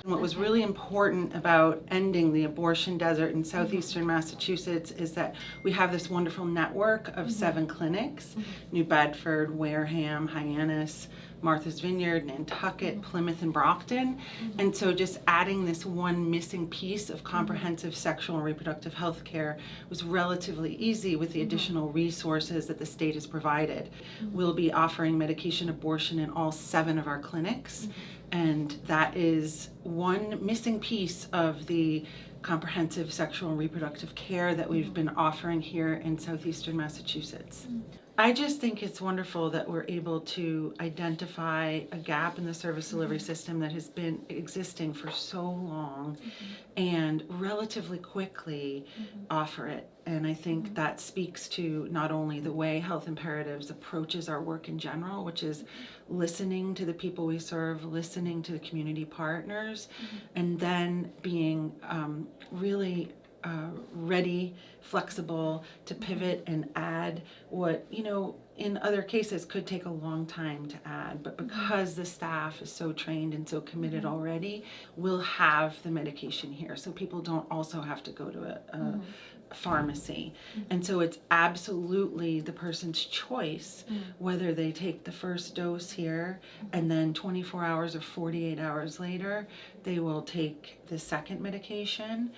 What was really important about ending the abortion desert in southeastern Massachusetts is that we have this wonderful network of 7 clinics: New Bedford, Wareham, Hyannis, Martha's Vineyard, Nantucket, Plymouth, and Brockton. And so just adding this one missing piece of comprehensive sexual and reproductive health care was relatively easy with the additional resources that the state has provided. We'll be offering medication abortion in all 7 of our clinics. And that is one missing piece of the comprehensive sexual and reproductive care that we've been offering here in southeastern Massachusetts. I just think it's wonderful that we're able to identify a gap in the service delivery system that has been existing for so long and relatively quickly offer it. And I think that speaks to not only the way Health Imperatives approaches our work in general, which is listening to the people we serve, listening to the community partners, and then being really ready, flexible to pivot and add what, in other cases could take a long time to add. But because the staff is so trained and so committed already, we'll have the medication here. So people don't also have to go to a pharmacy. And so it's absolutely the person's choice whether they take the first dose here and then 24 hours or 48 hours later they will take the second medication.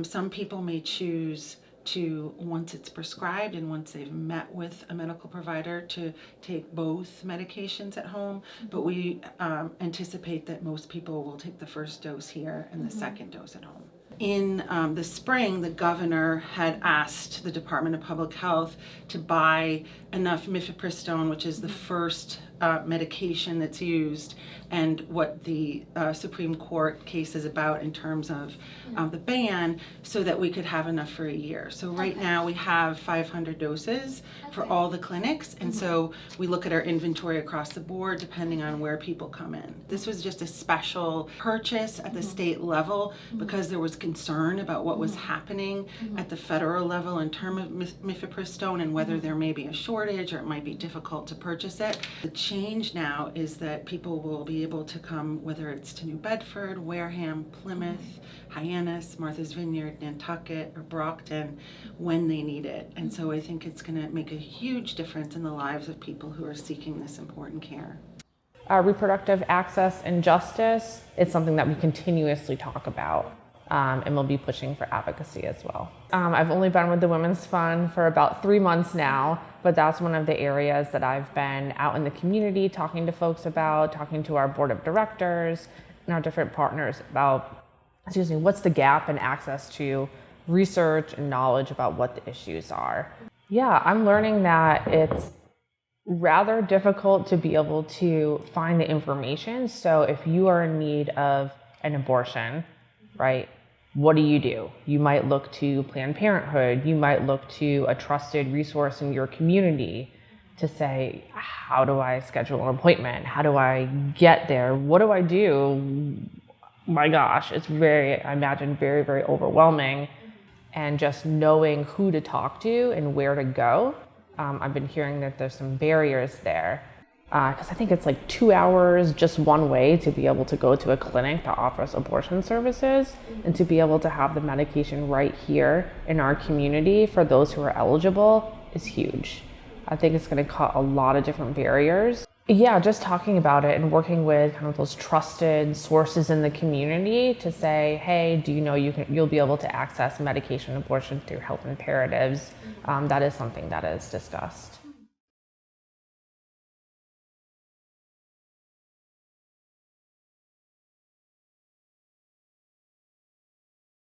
Some people may choose to, once it's prescribed and once they've met with a medical provider, to take both medications at home, but we anticipate that most people will take the first dose here and the second dose at home. In the spring, the governor had asked the Department of Public Health to buy enough mifepristone, which is the first medication that's used, and what the Supreme Court case is about in terms of the ban, so that we could have enough for a year. So right now we have 500 doses for all the clinics, and so we look at our inventory across the board depending on where people come in. This was just a special purchase at the state level because there was concern about what was happening at the federal level in terms of mifepristone and whether there may be a shortage or it might be difficult to purchase it. The change now is that people will be able to come, whether it's to New Bedford, Wareham, Plymouth, Hyannis, Martha's Vineyard, Nantucket, or Brockton when they need it. And so I think it's going to make a huge difference in the lives of people who are seeking this important care. Reproductive access and justice is something that we continuously talk about. And we'll be pushing for advocacy as well. I've only been with the Women's Fund for about 3 months now, but that's one of the areas that I've been out in the community talking to folks about, talking to our board of directors and our different partners about, what's the gap in access to research and knowledge about what the issues are. Yeah, I'm learning that it's rather difficult to be able to find the information. So if you are in need of an abortion, right? What do? You might look to Planned Parenthood. You might look to a trusted resource in your community to say, how do I schedule an appointment? How do I get there? What do I do? My gosh, it's I imagine very, very overwhelming. And just knowing who to talk to and where to go. I've been hearing that there's some barriers there. Because I think it's like 2 hours just one way to be able to go to a clinic that offers abortion services and to be able to have the medication right here in our community for those who are eligible is huge. I think it's going to cut a lot of different barriers. Yeah, just talking about it and working with kind of those trusted sources in the community to say, hey, do you know you'll be able to access medication abortion through Health Imperatives? That is something that is discussed.